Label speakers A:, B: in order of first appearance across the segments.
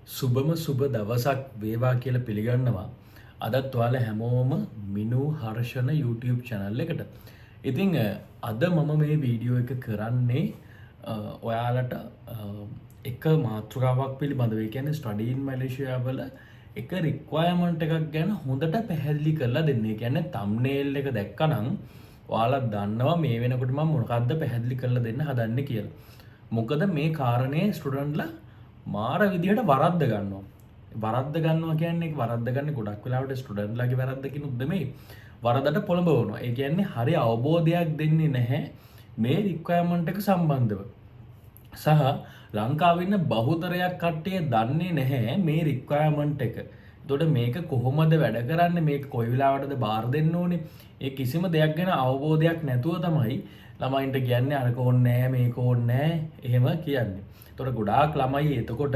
A: සුබම සුබ දවසක් වේවා කියලා පිළිගන්නවා. අදත් ඔයාලා හැමෝම මිනු හර්ෂණ YouTube channel එකට. ඉතින් අද මම මේ වීඩියෝ එක කරන්නේ ඔයාලට එක මාතෘකාවක් පිළිබඳව. ඒ කියන්නේ study in Malaysia වල එක requirement එකක් ගැන හොඳට පැහැදිලි කරලා දෙන්න. ඒ කියන්නේ thumbnail එක දැක්කනම් ඔයාලා දන්නවා මේ වෙනකොට මම මොකක්ද පැහැදිලි කරලා දෙන්න හදන්නේ කියලා. මොකද මේ කාරණේ ස්ටුඩන්ට්ලා මාර විදිහට වරද්ද ගන්නවා. වරද්ද ගන්නවා කියන්නේ වරද්ද ගන්න ගොඩක් වෙලාවට ස්ටුඩන්ට්ලාගේ වැරද්දකිනුත් නෙමෙයි. වරදට පොළඹවනවා. ඒ කියන්නේ හරි අවබෝධයක් දෙන්නේ නැහැ මේ රික්වයර්මන්ට් එක සම්බන්ධව. සහ ලංකාවේ ඉන්න බහුතරයක් කට්ටිය දන්නේ නැහැ මේ රික්වයර්මන්ට් එක. එතකොට මේක කොහොමද වැඩ කරන්නේ, මේක කොයි වෙලාවටද බාර දෙන්න ඕනේ? ඒ කිසිම දෙයක් ගැන අවබෝධයක් නැතුව තමයි ළමයින්ට කියන්නේ අරක ඕනේ නැහැ, මේක ඕනේ නැහැ එහෙම කියන්නේ. එතකොට ගොඩාක් ළමයි එතකොට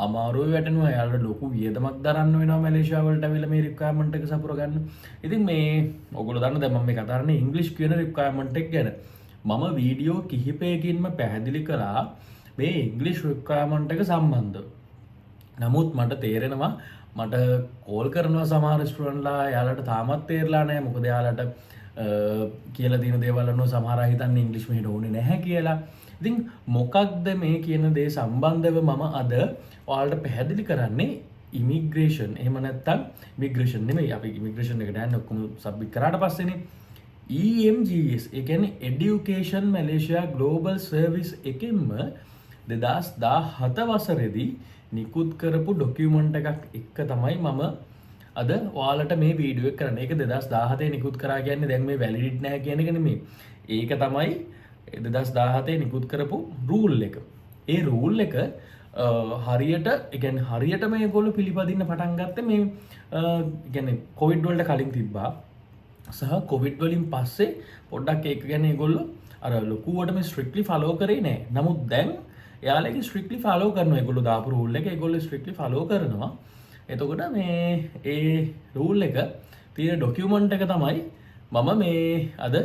A: අමාරුවේ වැටෙනවා. එයාලට ලොකු වියදමක් දරන්න වෙනවා මැලේසියා වලට අවිල මේ රික්වයර්මන්ට් එක සපුර ගන්න. ඉතින් මේ ඔයගොල්ලෝ දන්න දැන් මම මේ කතා කරන්නේ ඉංග්‍රීසි කියන රික්වයර්මන්ට් එක ගැන. මම වීඩියෝ කිහිපයකින්ම පැහැදිලි කළා මේ ඉංග්‍රීසි රික්වයර්මන්ට් එක සම්බන්ධව. නමුත් මට තේරෙනවා මට කෝල් කරනවා සමහර ස්ටුඩන්ට්ලා එයාලට තාමත් තේරලා නැහැ. මොකද එයාලට කියලා තියෙන දේවල් අනුව සමහර අය හිතන්නේ ඉංග්‍රීසි මෙහෙට ඕනේ නැහැ කියලා. ඉතින් මොකක්ද මේ කියන දේ සම්බන්ධව මම අද ඔයාලට පැහැදිලි කරන්නේ ඉමිග්‍රේෂන්. එහෙම නැත්නම් ඉමිග්‍රේෂන් නෙමෙයි, අපි ඉමිග්‍රේෂන් එකට යන්නේ ඔක්කොම සබ්මිට් කරාට පස්සේනේ. EMGS ඒ කියන්නේ Education Malaysia Global Service එකෙන්ම 2017 වසරේදී නිකුත් කරපු ඩොකියුමන්ට් එකක් එක්ක තමයි මම අද ඔයාලට මේ වීඩියෝ එක කරන්නේ. ඒක 2017 නිකුත් කරා කියන්නේ දැන් මේ වැලිඩිට් නැහැ කියන එක නෙමෙයි. ඒක තමයි 2017 නිකුත් කරපු රූල් එක. ඒ රූල් එක හරියට ඒ කියන්නේ හරියටම මේගොල්ලෝ පිළිපදින්න පටන් ගත්තේ මේ කියන්නේ කොවිඩ් වලට කලින් තිබ්බා. සහ කොවිඩ් වලින් පස්සේ පොඩ්ඩක් ඒක ගැන ඒගොල්ලෝ අර ලොකුවටම ස්ට්‍රික්ට්ලි ෆලෝ කරේ නෑ. නමුත් දැන් එයාලා ඒක ස්ට්‍රික්ට්ලි ෆලෝ කරනවා. ඒගොල්ලෝ දාපු රූල් එක ඒගොල්ලෝ ස්ට්‍රික්ට්ලි ෆලෝ කරනවා. එතකොට මේ ඒ රූල් එක තියෙන ඩොකියුමන්ට් එක තමයි මම මේ අද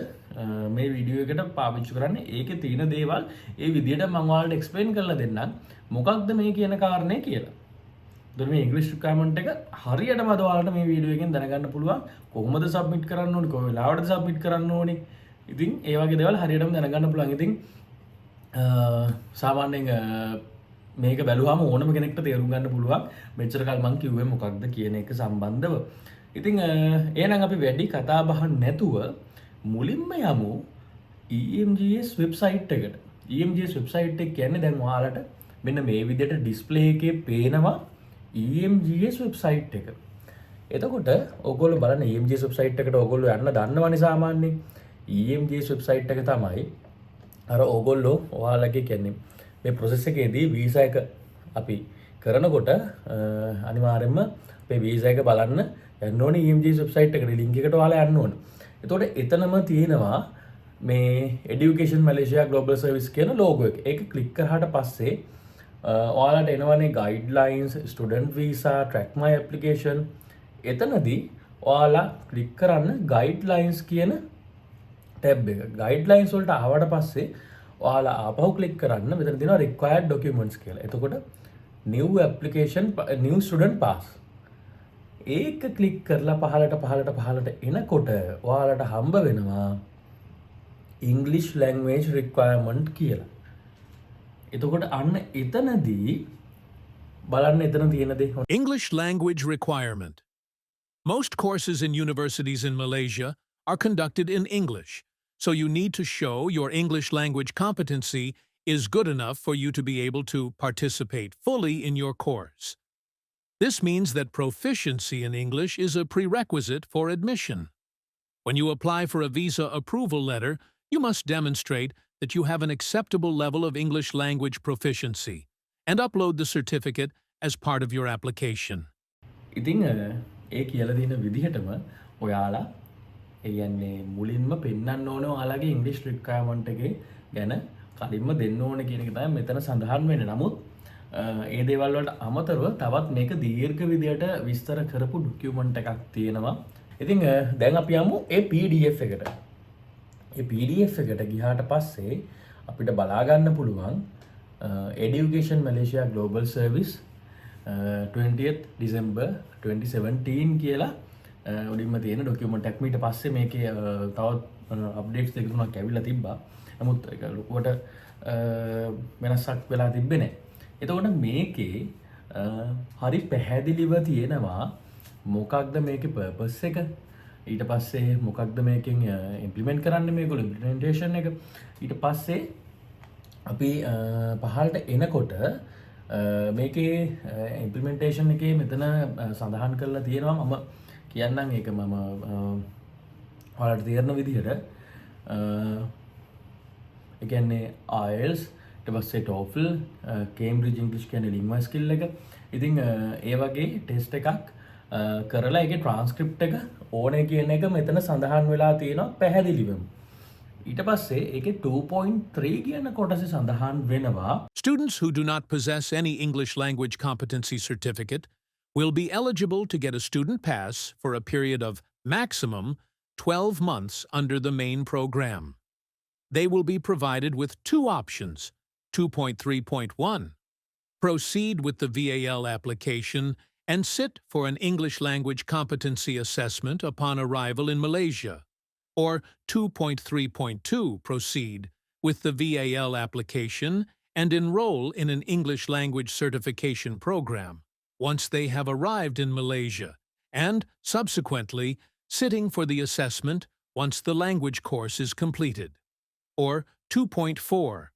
A: මේ වීඩියෝ එකට පාවිච්චි කරන්නේ. ඒකේ තියෙන දේවල් ඒ විදිහට මම ඔයාලට එක්ස්ප්ලেইন කරලා දෙන්නම්. මොකක්ද මේ කියන කාරණේ කියලා. එතකොට මේ ඉංග්‍රීසි රික්වයර්මන්ට් එක හරියටම අද ඔයාලට මේ වීඩියෝ එකෙන් දැනගන්න පුළුවන්. කොහොමද සබ්මිට් කරන්න ඕනේ, කොයි වෙලාවටද සබ්මිට් කරන්න ඕනේ. ඉතින් ඒ වගේ දේවල් හරියටම දැනගන්න පුළුවන්. ඉතින් සාමාන්‍යයෙන් මේක බැලුවාම ඕනම කෙනෙක්ට තේරුම් ගන්න පුළුවන් මෙච්චර කල් මං කිව්වේ මොකක්ද කියන එක සම්බන්ධව. ඉතින් එහෙනම් අපි වැඩි කතා බහ නැතුව මුලින්ම යමු EMGS වෙබ්සයිට් එකට. EMGS වෙබ්සයිට් එක කියන්නේ දැන් ඔයාලට මෙන්න මේ විදිහට ඩිස්ප්ලේ එකේ පේනවා EMGS වෙබ්සයිට් එක. එතකොට ඔයගොල්ලෝ බලන්න EMGS වෙබ්සයිට් එකට ඔයගොල්ලෝ යන්න දන්නවනේ සාමාන්‍යයෙන්. EMGS වෙබ්සයිට් එක තමයි අර ඔයගොල්ලෝ ඔයාලගේ කියන්නේ මේ process එකේදී වීසා එක අපි කරනකොට අනිවාර්යයෙන්ම මේ වීසා එක බලන්න යන්න ඕනේ EMGS වෙබ්සයිට් එකට. ලින්ක් එකට ඔයාලා යන්න ඕනේ. එතකොට එතනම තියෙනවා මේ Education Malaysia Global Service කියන logo එක. ඒක ක්ලික් කරාට පස්සේ ඔයාලට එනවනේ guidelines, student visa, track my application. එතනදී ඔයාලා ක්ලික් කරන්න guidelines කියන ටැබ් එක. guidelines වලට ආවට පස්සේ ඔයාලා ආපහු ක්ලික් කරන්න මෙතන තියෙනවා required documents කියලා. එතකොට new application new student pass. ඒක ක්ලික් කරලා පහළට එනකොට ඔයාලට හම්බ වෙනවා English language requirement කියලා. එතකොට අන්න එතනදී බලන්න එතන තියෙන දේ.
B: English language requirement. Most courses in universities in Malaysia are conducted in English, so you need to show your English language competency is good enough for you to be able to participate fully in your course. This means that proficiency in English is a prerequisite for admission. When you apply for a visa approval letter, you must demonstrate that you have an acceptable level of English language proficiency and upload the certificate as part of your application.
A: ඉතින් ඒ කියලා දෙන විදිහටම ඔයාලා ඒ කියන්නේ මුලින්ම පෙන්වන්න ඕනේ ඔයාලගේ ඉංග්‍රීසි රික්වයර්මන්ට් එකේ ගැන කලින්ම දෙන්න ඕනේ කියන එක තමයි මෙතන සඳහන් වෙන්නේ. නමුත් ඒ දේවල් වලට අමතරව තවත් මේක දීර්ඝ විදියට විස්තර කරපු ඩොකියුමන්ට් එකක් තියෙනවා. ඉතින් දැන් අපි යමු ඒ PDF එකට. ඒ PDF එකට ගියාට පස්සේ අපිට බලා ගන්න පුළුවන් Education Malaysia Global Service 20th December 2017 කියලා උඩින්ම තියෙන ඩොකියුමන්ට් එකක්. ඊට පස්සේ මේකේ තවත් අප්ඩේට්ස් දෙක තුනක් ඇවිල්ලා තිබ්බා. නමුත් ඒක ලොකුවට වෙනසක් වෙලා තිබ්බේ නැහැ. එතකොට මේකේ හරි පැහැදිලිව තියෙනවා මොකක්ද මේකේ පර්පස් එක. ඊට පස්සේ මොකක්ද මේකෙන් ඉම්ප්ලිමෙන්ට් කරන්නේ මේගොල්ලෝ ඉම්ප්ලිමෙන්ටේෂන් එක. ඊට පස්සේ අපි පහළට එනකොට මේකේ ඉම්ප්ලිමෙන්ටේෂන් එකේ මෙතන සඳහන් කරලා තියෙනවා. මම කියන්නම් ඒක මම ඔයාලට තේරෙන විදිහට. ඒ කියන්නේ IELTS ඊට පස්සේ TOEFL, Cambridge English කියන්නේ ලින්ග්වා ස්කිල් එක. ඉතින් ඒ වගේ ටෙස්ට් එකක් කරලා ඒකේ ට්‍රාන්ස්ක්‍රිප්ට් එක ඕනේ කියන එක මෙතන සඳහන් වෙලා තියෙනවා පැහැදිලිවම. ඊට පස්සේ ඒකේ 2.3 කියන කොටසේ සඳහන් වෙනවා
B: Students who do not possess any English language competency certificate will be eligible to get a student pass for a period of maximum 12 months under the main program. They will be provided with two options. 2.3.1. Proceed with the VAL application and sit for an English language competency assessment upon arrival in Malaysia. Or 2.3.2. Proceed with the VAL application and enroll in an English language certification program once they have arrived in Malaysia, and subsequently sitting for the assessment once the language course is completed. Or 2.4.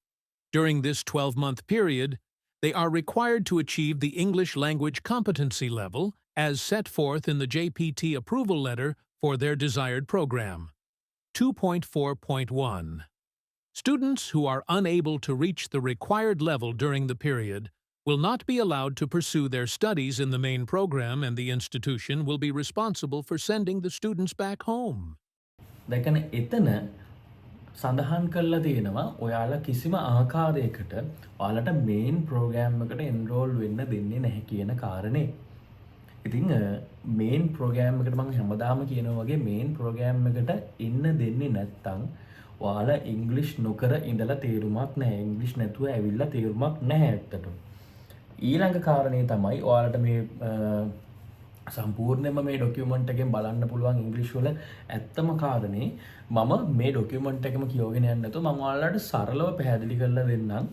B: During this 12-month period, they are required to achieve the English language competency level as set forth in the JPT approval letter for their desired program. 2.4.1. Students who are unable to reach the required level during the period will not be allowed to pursue their studies in the main program, and the institution will be responsible for sending the students back home.
A: දැන් එතන සඳහන් කරලා තියෙනවා ඔයාලා කිසිම ආකාරයකට ඔයාලට මේන් programme එකට එන්රෝල් වෙන්න දෙන්නේ නැහැ කියන කාරණේ. ඉතින් මේන් ප්‍රෝග්‍රෑම් එකට මම හැමදාම කියනවා වගේ මේන් ප්‍රෝග්‍රෑම් එකට එන්න දෙන්නේ නැත්තම් ඔයාලා ඉංග්‍රීසි නොකර ඉඳලා තේරුමක් නැහැ. ඉංග්‍රීසි නැතුව ඇවිල්ලා තේරුමක් නැහැ ඇත්තටම. ඊළඟ කාරණේ තමයි ඔයාලට මේ සම්පූර්ණයෙන්ම මේ ඩොකියුමන්ට් එකෙන් බලන්න පුළුවන් ඉංග්‍රීසි වල ඇත්තම කාරණේ මම මේ ඩොකියුමන්ට් එකම කියවගෙන යන්න නැතුව මම ඔයාලට සරලව පැහැදිලි කරලා දෙන්නම්.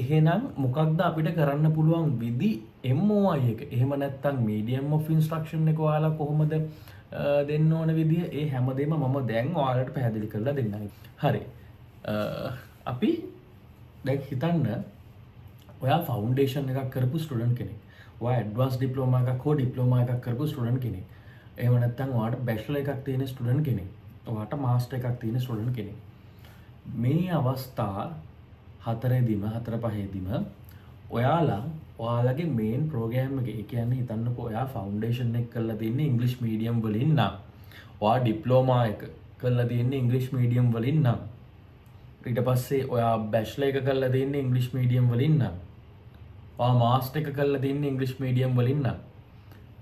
A: එහෙනම් මොකක්ද අපිට කරන්න පුළුවන් විදි MOI එක. එහෙම නැත්නම් medium of instruction එක ඔයාලා කොහොමද දෙන්න ඕන විදිය ඒ හැමදේම මම දැන් ඔයාලට පැහැදිලි කරලා දෙන්නම්. හරි. අපි දැන් හිතන්න ඔයා ෆවුන්ඩේෂන් එකක් කරපු ස්ටුඩන්ට් කෙනෙක්. ඔයා ඇඩ්වාන්ස් ඩිප්ලෝමා එකක් හෝ ඩිප්ලෝමා එකක් කරපු ස්ටුඩන්ට් කෙනෙක්. එහෙම නැත්නම් ඔයාට බැචලර් එකක් තියෙන ස්ටුඩන්ට් කෙනෙක්. ඔයාට මාස්ටර් එකක් තියෙන ස්ටුඩන්ට් කෙනෙක්. මේ අවස්ථා හතරෙදිම හතර පහේදිම ඔයාලගේ මේන් ප්‍රෝග්‍රෑම් එක ඒ කියන්නේ හිතන්නකෝ ඔයා ෆවුන්ඩේෂන් එක කරලා තින්නේ ඉංග්‍රීසි මීඩියම් වලින් නම් ඔයා ඩිප්ලෝමා එක කරලා තින්නේ ඉංග්‍රීසි මීඩියම් වලින් නම් ඊට පස්සේ ඔයා බැචලර් එක කරලා තින්නේ ඉංග්‍රීසි මීඩියම් වලින් නම් ඔයා මාස්ටර් එක කරලා තින්නේ ඉංග්‍රීසි මීඩියම් වලින් නම්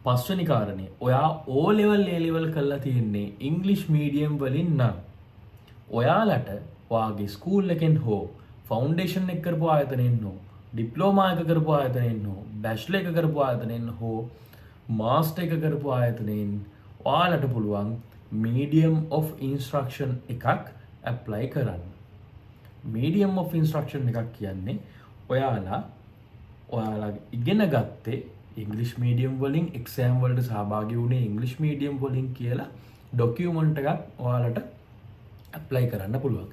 A: පස්වෙනි කාරණේ ඔයා O level A level කරලා තින්නේ ඉංග්‍රීසි මීඩියම් වලින් නම් ඔයාලට ඔයාගේ ස්කූල් එකෙන් හෝ ෆවුන්ඩේෂන් එක කරපු ආයතනයෙන් හෝ ඩිප්ලෝමා එක කරපු ආයතනයෙන් හෝ බැචලර් එක කරපු ආයතනයෙන් හෝ මාස්ටර් එක කරපු ආයතනයෙන් ඔයාලට පුළුවන් medium of instruction එකක් apply කරන්න. medium of instruction එකක් කියන්නේ ඔයාලා ඉගෙන ගත්තේ ඉංග්‍රීසි මීඩියම් වලින් එක්සෑම් වලට සහභාගී වුණේ ඉංග්‍රීසි මීඩියම් වලින් කියලා ඩොකියුමන්ට් එකක් ඔයාලට apply කරන්න පුළුවන්.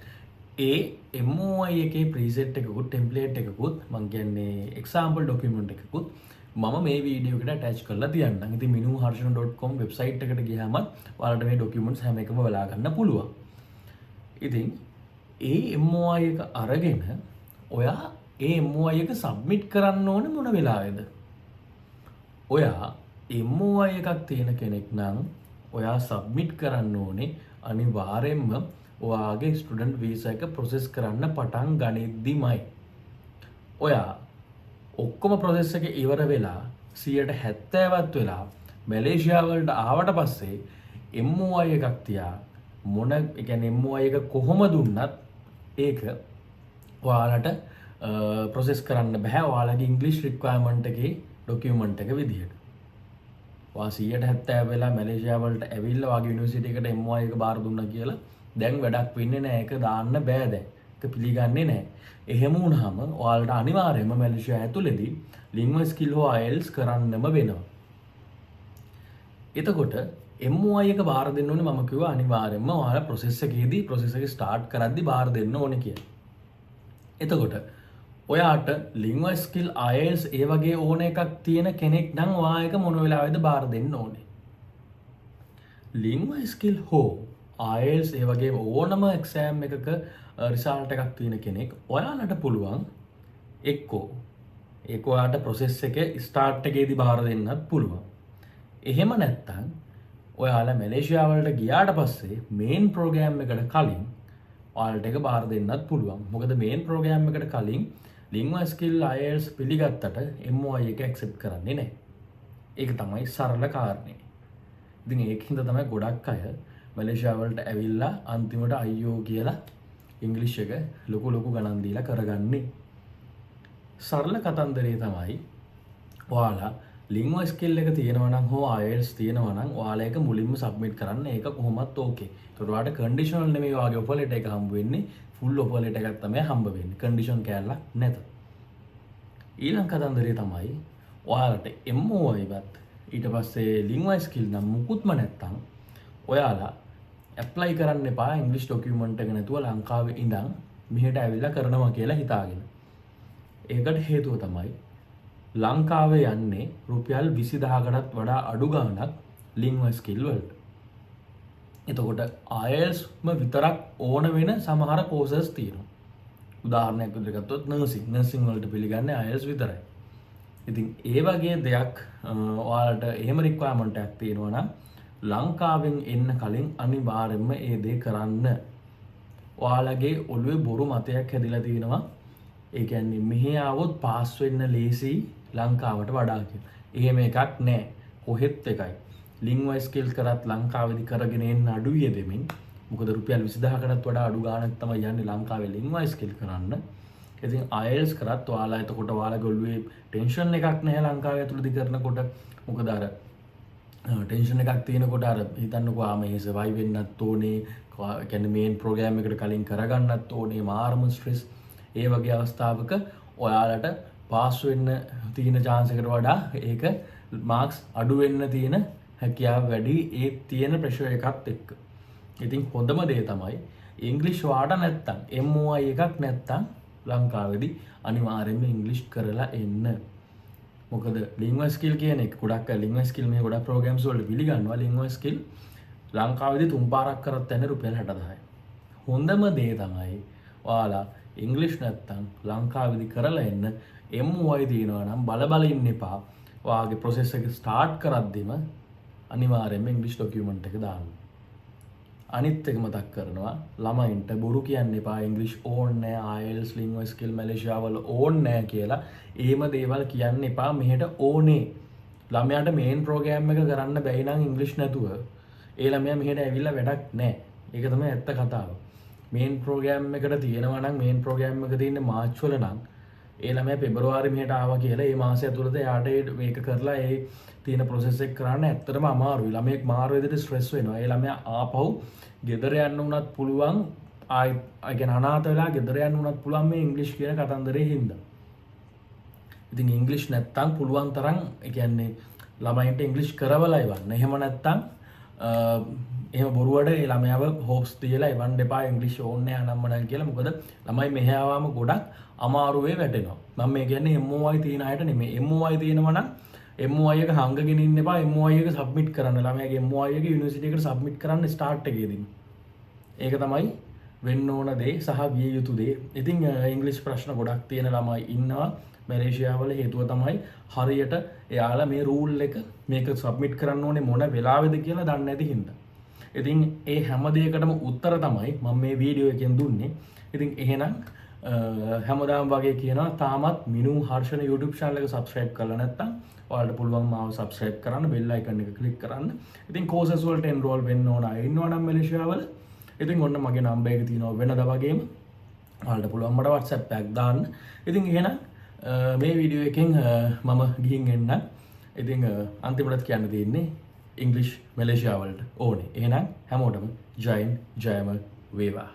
A: ඒ MOI එකේ ප්‍රීසෙට් එකකුත් ටෙම්ප්ලේට් එකකුත් මම කියන්නේ එක්සැම්පල් ඩොකියුමන්ට් එකකුත් මම මේ වීඩියෝ එකට ඇටච් කරලා තියන්නම්. ඉතින් minuharshana.com වෙබ්සයිට් එකට ගියාම ඔයාලට මේ ඩොකියුමන්ට්ස් හැම එකම බලා ගන්න පුළුවන්. ඉතින් ඒ MOI එක අරගෙන ඔයා ඒ MOI එක සබ්මිට් කරන්න ඕනේ මොන වෙලාවෙද? ඔයා MOI එකක් තියෙන කෙනෙක් නම් ඔයා සබ්මිට් කරන්න ඕනේ අනිවාර්යෙන්ම ඔයාගේ ස්ටුඩන්ට් වීසා එක ප්‍රොසෙස් කරන්න පටන් ගනිද්දිමයි. ඔයා ඔක්කොම ප්‍රොසෙස් එක ඉවර වෙලා 70% වෙලා මැලේසියාව වලට ආවට පස්සේ MOI එකක් තියා මොන ඒ කියන්නේ MOI එක කොහොම දුන්නත් ඒක ඔයාලට ප්‍රොසෙස් කරන්න බෑ. ඔයාලගේ ඉංග්‍රීසි රික්වයර්මන්ට් එකේ ඩොකියුමන්ට් එක විදිහට. ඔයා 170 වෙලා මැලේසියා වලට ඇවිල්ලා වාගේ යුනිවර්සිටි එකට MY එක බාර දුන්නා කියලා දැන් වැඩක් වෙන්නේ නැහැ. ඒක දාන්න බෑ දැන්. ඒක පිළිගන්නේ නැහැ. එහෙම වුණාම ඔයාලට අනිවාර්යයෙන්ම මැලේසියා ඇතුළේදී ලින්ගුවල් ස්කිල් හෝ IELTS කරන්නම වෙනවා. එතකොට MY එක බාර දෙන්න ඕනේ මම කිව්වා අනිවාර්යයෙන්ම ඔයාලා ප්‍රොසෙස් එකේදී ප්‍රොසෙස් එක ස්ටාර්ට් කරද්දී බාර දෙන්න ඕනේ කියලා. එතකොට ඔයාට ලින්ගුවල් ස්කිල් IELTS ඒ වගේ ඕන එකක් තියෙන කෙනෙක් නම් ඔයා එක මොන වෙලාවෙද බාර දෙන්න ඕනේ. ලින්ගුවල් ස්කිල් හෝ IELTS ඒ වගේ ඕනම එක්සෑම් එකක රිසල්ට් එකක් තියෙන කෙනෙක් ඔයාලට පුළුවන් එක්කෝ ඒක ඔයාට ප්‍රොසෙස් එකේ ස්ටාර්ට් එකේදී බාර දෙන්නත් පුළුවන්. එහෙම නැත්නම් ඔයාලා මැලේසියා වලට ගියාට පස්සේ මේන් ප්‍රෝග්‍රෑම් එකට කලින් ඔයාලට ඒක බාර දෙන්නත් පුළුවන්. මොකද මේන් ප්‍රෝග්‍රෑම් එකට කලින් ලින්ගුවල් ස්කිල් IELTS පිළිගත්තට MY එක ඇක්සෙප්ට් කරන්නේ නැහැ. ඒක තමයි සරල කාරණේ. ඉතින් ඒකින්ද තමයි ගොඩක් අය මැලේසියා වලට ඇවිල්ලා අන්තිමට අයියෝ කියලා ඉංග්‍රීසි එක ලොකු ගණන් දීලා කරගන්නේ. සරල කතන්දරේ තමයි ඔයාලා ලින්ගුවල් ස්කිල් එක තියෙනවා නම් හෝ IELTS තියෙනවා නම් ඔයාලා ඒක මුලින්ම සබ්මිට් කරන්න. ඒක කොහොමත් ඕකේ. ඒකට ඔයාලට කන්ඩිෂනල් නෙමෙයි ඔයාගේ ඔෆර් ලෙටර් එක හම්බ වෙන්නේ. ෆුල් ඔෆර් ලෙටර් එකක් තමයි හම්බ වෙන්නේ. කන්ඩිෂන් කෑල්ලක් නැත. ඊළඟ කතන්දරේ තමයි ඔයාලට MOI වත් ඊට පස්සේ ලින්ගුවල් ස්කිල් නම් මුකුත්ම නැත්තම් ඔයාලා ඇප්ලයි කරන්න එපා ඉංග්‍රීසි ඩොකියුමන්ට් එක නැතුව ලංකාවේ ඉඳන් මෙහෙට ඇවිල්ලා කරනවා කියලා හිතාගෙන. ඒකට හේතුව තමයි ලංකාවේ යන්නේ රුපියල් 20000කටත් වඩා අඩු ගාණක් ලින්ගුවල් ස්කිල් වලට. එතකොට IELTSම විතරක් ඕන වෙන සමහර කෝසස් තියෙනවා. උදාහරණයක් විදිහට ගත්තොත් නර්සිං වලට පිළිගන්නේ IELTS විතරයි. ඉතින් ඒ වගේ දෙයක් ඔයාලට එහෙම රික්වයර්මන්ට් එකක් තියෙනවා නම් ලංකාවෙන් එන්න කලින් අනිවාර්යයෙන්ම ඒ දේ කරන්න. ඔයාලගේ ඔළුවේ බොරු මතයක් හැදිලා තියෙනවා. ඒ කියන්නේ මෙහි ආවොත් පාස් වෙන්න ලේසි ලංකාවට වඩා කියලා. එහෙම එකක් නැහැ. කොහෙත් එකයි. ලින්ගුවල් ස්කිල් කරත් ලංකාවේදී කරගෙන එන්න අඩුයි දෙමින්. මොකද රුපියල් 20000කටත් වඩා අඩු ගාණක් තමයි යන්නේ ලංකාවේ ලින්ගුවල් ස්කිල් කරන්න. ඉතින් IELTS කරත් ඔයාලා එතකොට ඔයාලගේ ඔළුවේ ටෙන්ෂන් එකක් නැහැ ලංකාවේ ඇතුළතදී කරනකොට. මොකද අර ටෙන්ෂන් එකක් තියෙනකොට අර හිතන්නකෝ මේ සර්වයිව් වෙන්නත් ඕනේ. කියන්නේ මේන් ප්‍රෝග්‍රෑම් එකට කලින් කරගන්නත් ඕනේ. මාරම ස්ට්‍රෙස්. ඒ වගේ අවස්ථාවක ඔයාලට පාස් වෙන්න තියෙන chance එකට වඩා ඒක මාක්ස් අඩු වෙන්න තියෙන හැකියාව වැඩි ඒ තියෙන ප්‍රෙෂර් එකත් එක්ක. ඉතින් හොඳම දේ තමයි ඉංග්‍රීසි වාට නැත්තම් MOI එකක් නැත්තම් ලංකාවේදී අනිවාර්යයෙන්ම ඉංග්‍රීසි කරලා එන්න. මොකද ලින්ගුවල් ස්කිල් කියන එක ගොඩක් ලින්ගුවල් ස්කිල් මේ ගොඩක් ප්‍රෝග්‍රෑම්ස් වලට පිළිගන්නවා. ලින්ගුවල් ස්කිල් ලංකාවේදී 3 පාරක් කරත් යන්නේ රුපියල් 60000යි. හොඳම දේ තමයි ඔයාලා ඉංග්‍රීසි නැත්තම් ලංකාවේදී කරලා එන්න. MOI තියෙනවා නම් බල ඉන්න එපා. ඔයාගේ ප්‍රොසෙස් එක ස්ටාර්ට් කරද්දිම අනිවාර්යයෙන්ම ඉංග්‍රීසි ඩොකියුමන්ට් එක දාන්න. අනිත් එක මතක් කරනවා ළමයින්ට බොරු කියන්න එපා ඉංග්‍රීසි ඕන්නේ නැහැ IELTS ලින්ගුවල් ස්කිල් මැලේසියා වල ඕන්නේ නැහැ කියලා. එහෙම දේවල් කියන්න එපා. මෙහෙට ඕනේ. ළමයාට මේන් ප්‍රෝග්‍රෑම් එක කරන්න බැයි නම් ඉංග්‍රීසි නැතුව ඒ ළමයා මෙහෙට ඇවිල්ලා වැඩක් නැහැ. ඒක තමයි ඇත්ත කතාව. මේන් ප්‍රෝග්‍රෑම් එකට තියෙනවා නම් මේන් ප්‍රෝග්‍රෑම් එක තියෙන්නේ මාර්ච් වල නම් ඒ ළමයා පෙබරවාරි මෙහෙට ආවා කියලා ඒ මාසය ඇතුළත එයාට මේක කරලා ඒ තියෙන ප්‍රොසෙස් එක කරන්න ඇත්තටම අමාරුයි. ළමයෙක් මාරු විදිහට ස්ට්‍රෙස් වෙනවා. ඒ ළමයා ආපහු ගෙදර යන්න උනත් පුළුවන් ආයි කියන්නේ අනාථ වෙලා ගෙදර යන්න උනත් පුළුවන් මේ ඉංග්‍රීසි කියන කතන්දරේ හින්දා. ඉතින් ඉංග්‍රීසි නැත්තම් පුළුවන් තරම් ඒ කියන්නේ ළමයින්ට ඉංග්‍රීසි කරවලා ඉවන්න. එහෙම නැත්තම් එහෙම බොරුවට ඒ ළමයාව හොප්ස් තියලා ඉවන්න එපා ඉංග්‍රීසි ඕනේ අනම්මනම් කියලා. මොකද ළමයි මෙහෙ ආවම ගොඩක් අමාරුවේ වැටෙනවා. මම මේ කියන්නේ MOI තියෙන අයට නෙමෙයි. MOI තියෙනවා නම් MOI එක හංගගෙන ඉන්න එපා. MOI එක සබ්මිට් කරන්න. ළමයාගේ MOI එක යුනිවර්සිටි එකට සබ්මිට් කරන්න ස්ටාර්ට් එකේදී. ඒක තමයි වෙන්න ඕන දේ සහ විය යුතු දේ. ඉතින් ඉංග්‍රීසි ප්‍රශ්න ගොඩක් තියෙන ළමයි ඉන්නවා මැලේසියා වල. හේතුව තමයි හරියට එයාලා මේ රූල් එක මේක සබ්මිට් කරන්න ඕනේ මොන වෙලාවෙද කියලා දන්නේ නැති හින්දා. ඉතින් ඒ හැම දෙයකටම උත්තර තමයි මම මේ වීඩියෝ එකෙන් දුන්නේ. ඉතින් එහෙනම් හැමදාම වගේ කියනවා තාමත් මිනු හර්ෂණ YouTube channel එක subscribe කරලා නැත්නම් ඔයාලට පුළුවන් මාව subscribe කරන්න, bell icon එක click කරන්න. ඉතින් courses වලට enroll වෙන්න ඕන අය ඉන්නවා නම් මැලේසියා වල ඉතින් ඔන්න මගේ නම්බර් එක තියෙනවා වෙනදා වගේම ඔයාලට පුළුවන් මට WhatsApp එකක් දාන්න. ඉතින් එහෙනම් මේ වීඩියෝ එකෙන් මම ගිහින් එන්න. ඉතින් අන්තිමටත් කියන්න තියෙන්නේ ඉංග්ලිෂ් මැලේසියාවලට ඕනේ. එහෙනම් හැමෝටම ජයින් ජයම වේවා.